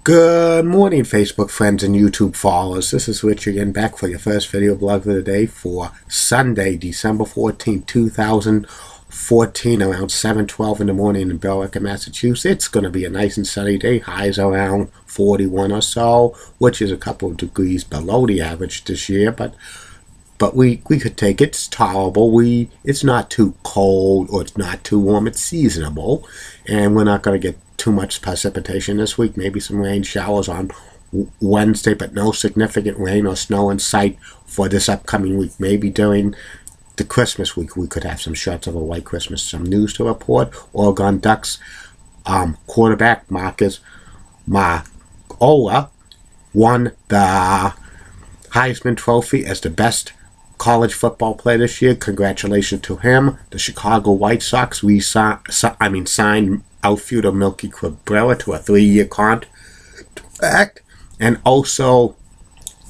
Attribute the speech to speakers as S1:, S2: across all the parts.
S1: Good morning, Facebook friends and YouTube followers. This is Rich again, back for your first video blog of the day for Sunday, December 14th, 2014, around 7:12 in the morning in Billerica, Massachusetts. It's going to be a nice and sunny day. Highs around 41 or so, which is a couple of degrees below the average this year, but we could take it. It's tolerable. It's not too cold or it's not too warm. It's seasonable, and we're not going to get too much precipitation this week. Maybe some rain showers on Wednesday, but no significant rain or snow in sight for this upcoming week. Maybe during the Christmas week we could have some shots of a white Christmas. Some news to report. Oregon Ducks quarterback Marcus Mariota won the Heisman Trophy as the best college football player this year. Congratulations to him. The Chicago White Sox signed outfielder Milky Cabrera to a 3-year contract, and also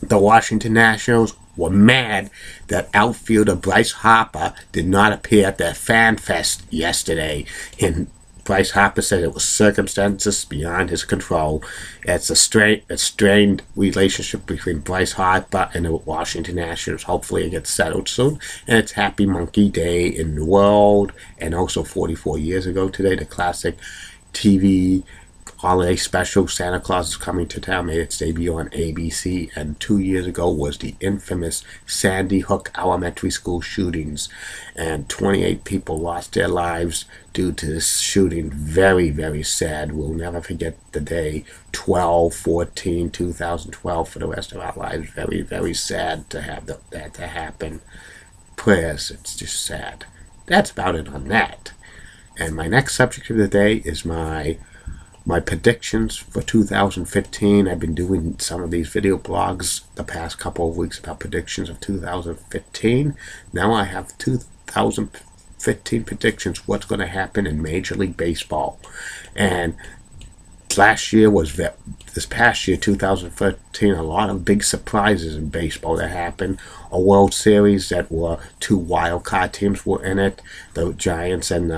S1: the Washington Nationals were mad that outfielder Bryce Harper did not appear at their fan fest yesterday. And Bryce Harper said it was circumstances beyond his control. It's a strained relationship between Bryce Harper and the Washington Nationals. Hopefully it gets settled soon. And it's Happy Monkey Day in the world. And also 44 years ago today, the classic TV holiday special Santa Claus is Coming to Town made its debut on ABC, and 2 years ago was the infamous Sandy Hook Elementary School shootings, and 28 people lost their lives due to this shooting. Very, very sad. We'll never forget the day 12/14/2012 for the rest of our lives. Very, very sad to have that to happen. Prayers. It's just sad. That's about it on that. And my next subject of the day is my predictions for 2015. I've been doing some of these video blogs the past couple of weeks about predictions of 2015. Now I have 2015 predictions, what's going to happen in Major League Baseball. And this past year, 2013, a lot of big surprises in baseball that happened. A World Series that were 2 wild card teams were in it. The Giants and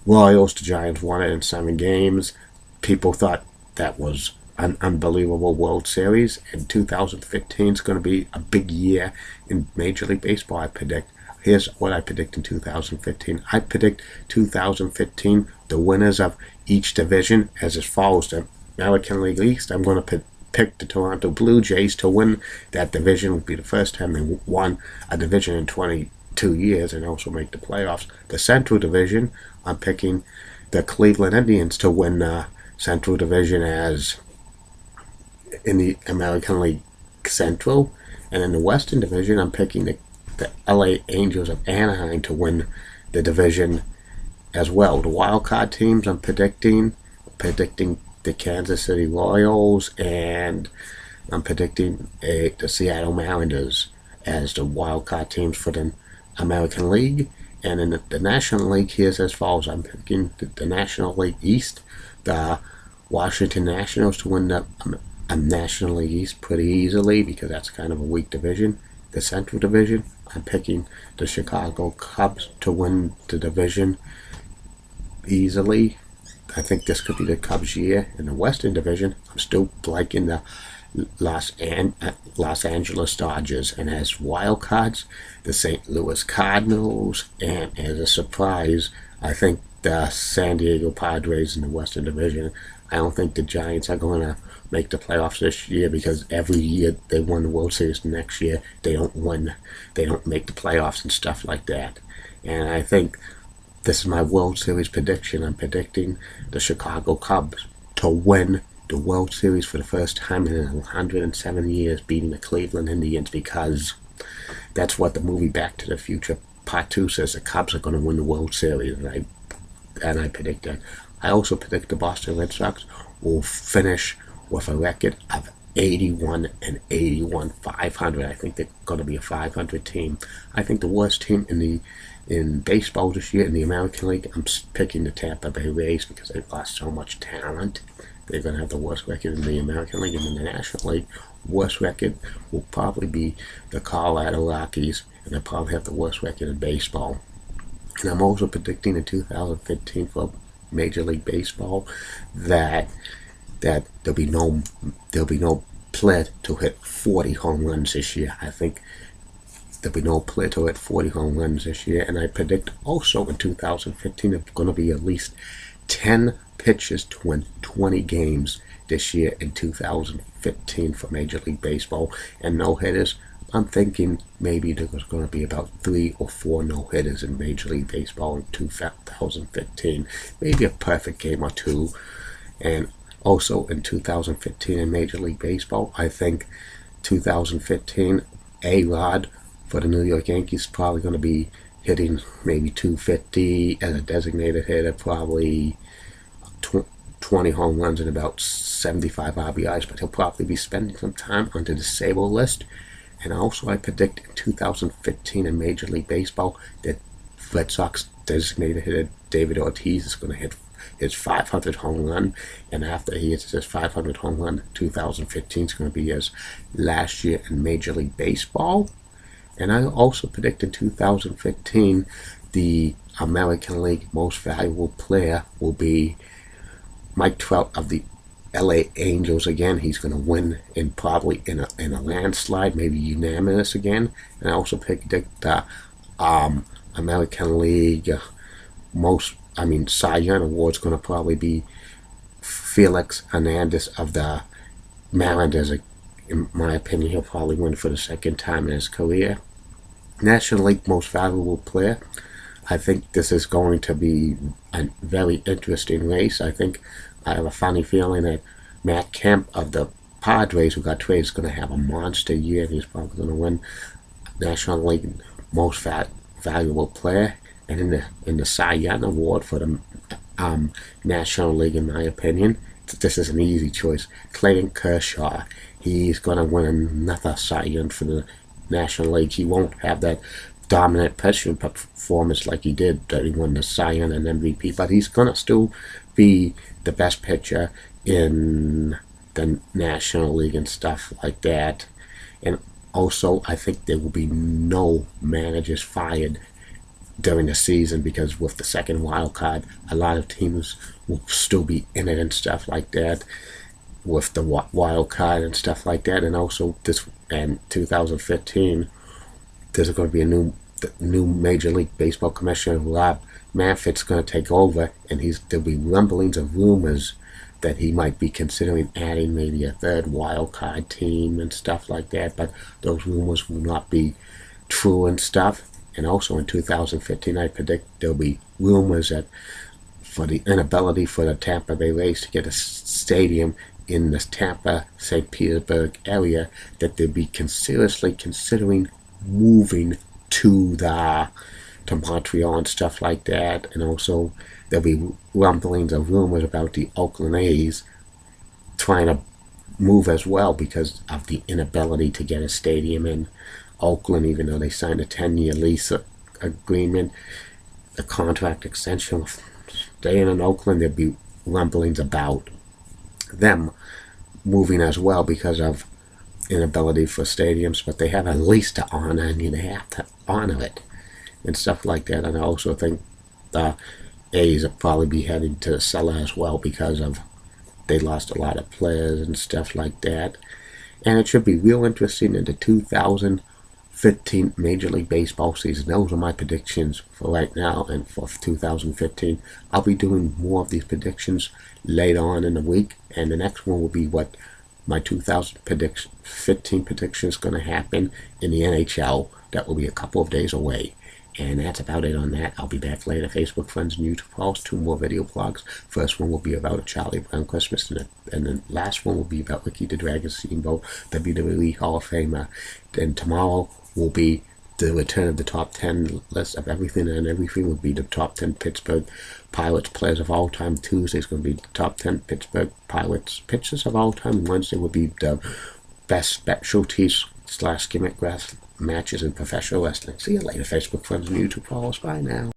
S1: Royals. The Giants won it in 7 games. People thought that was an unbelievable World Series, and 2015 is going to be a big year in Major League Baseball, I predict. Here's what I predict in 2015. I predict 2015, the winners of each division as follows. The American League East, I'm going to pick the Toronto Blue Jays to win that division. It would be the first time they won a division in 22 years and also make the playoffs. The Central Division, I'm picking the Cleveland Indians to win the Central Division as in the American League Central. And in the Western Division, I'm picking the LA Angels of Anaheim to win the division as well. The wild card teams, I'm predicting the Kansas City Royals, and I'm predicting the Seattle Mariners as the wild card teams for the American League. And in the National League, here's as follows. I'm picking the National League East, the Washington Nationals to win the National League East pretty easily because that's kind of a weak division. The Central Division, I'm picking the Chicago Cubs to win the division easily. I think this could be the Cubs' year. In the Western Division, I'm still liking the Los Angeles Dodgers, and as wild cards, the St. Louis Cardinals, and as a surprise, I think the San Diego Padres in the Western Division. I don't think the Giants are going to make the playoffs this year because every year they won the World Series. The next year they don't win. They don't make the playoffs and stuff like that. And I think this is my World Series prediction. I'm predicting the Chicago Cubs to win the World Series for the first time in 107 years, beating the Cleveland Indians, because that's what the movie Back to the Future Part 2 says. The Cubs are going to win the World Series, and I predict that. I also predict the Boston Red Sox will finish with a record of 81-81, 500. I think they're going to be a 500 team. I think the worst team in baseball this year in the American League, I'm picking the Tampa Bay Rays because they've lost so much talent. They're going to have the worst record in the American League, and in the National League, worst record will probably be the Colorado Rockies, and they'll probably have the worst record in baseball. And I'm also predicting in 2015 for Major League Baseball that that there'll be no player to hit 40 home runs this year. I think there'll be no player to hit 40 home runs this year, and I predict also in 2015 there's going to be at least 10 pitchers to win 20 games this year in 2015 for Major League Baseball, and no hitters. I'm thinking maybe there's going to be about 3 or 4 no-hitters in Major League Baseball in 2015. Maybe a perfect game or two. And also in 2015 in Major League Baseball, I think 2015, A-Rod for the New York Yankees probably going to be hitting maybe 250 as a designated hitter, probably 20 home runs and about 75 RBIs, but he'll probably be spending some time on the disabled list. And also I predict in 2015 in Major League Baseball that Red Sox designated hitter David Ortiz is going to hit his 500 home run, and after he hits his 500 home run, 2015 is going to be his last year in Major League Baseball. And I also predict in 2015 the American League most valuable player will be Mike Trout of the LA Angels again. He's going to win probably in a landslide, maybe unanimous again. And I also predict the American League Cy Young Award's going to probably be Felix Hernandez of the Mariners. In my opinion, he'll probably win for the second time in his career. National League most valuable player. I think this is going to be a very interesting race. I have a funny feeling that Matt Kemp of the Padres, who got traded, is going to have a monster year. He's probably going to win National League most valuable player. And in the Cy Young Award for the National League, in my opinion, this is an easy choice. Clayton Kershaw. He's going to win another Cy Young for the National League. He won't have that dominant pitching performance like he did that he won the Cy Young and MVP, but he's going to still be the best pitcher in the National League and stuff like that. And also, I think there will be no managers fired during the season, because with the second wild card, a lot of teams will still be in it and stuff like that with the wild card and stuff like that. And also in 2015, there's going to be the new Major League Baseball commissioner, Rob Manfred's going to take over, and there'll be rumblings of rumors that he might be considering adding maybe a third wild card team and stuff like that, but those rumors will not be true and stuff. And also in 2015, I predict there'll be rumors that for the inability for the Tampa Bay Rays to get a stadium in the Tampa, St. Petersburg area, that they'll be seriously considering moving to Montreal and stuff like that. And also there'll be rumblings of rumors about the Oakland A's trying to move as well because of the inability to get a stadium in Oakland, even though they signed a 10-year lease agreement, a contract extension. Staying in Oakland, there'd be rumblings about them moving as well because of inability for stadiums, but they have a lease to honor, and they have to honor it and stuff like that. And I also think the A's will probably be heading to the cellar as well because of they lost a lot of players and stuff like that. And it should be real interesting in the 2015 Major League Baseball season. Those are my predictions for right now and for 2015. I'll be doing more of these predictions later on in the week, and the next one will be what my 2015 prediction is going to happen in the NHL. That will be a couple of days away. And that's about it on that. I'll be back later. Facebook friends and YouTube calls, 2 more video blogs. First one will be about a Charlie Brown Christmas, and the last one will be about Ricky the Dragon Steamboat, WWE Hall of Famer. Then tomorrow will be the return of the top 10 list of everything, and everything will be the top 10 Pittsburgh Pirates players of all time. Tuesday is going to be the top 10 Pittsburgh Pirates pitchers of all time. Wednesday will be the best specialties / gimmick matches in professional wrestling. See you later, Facebook friends and YouTube followers. Bye now.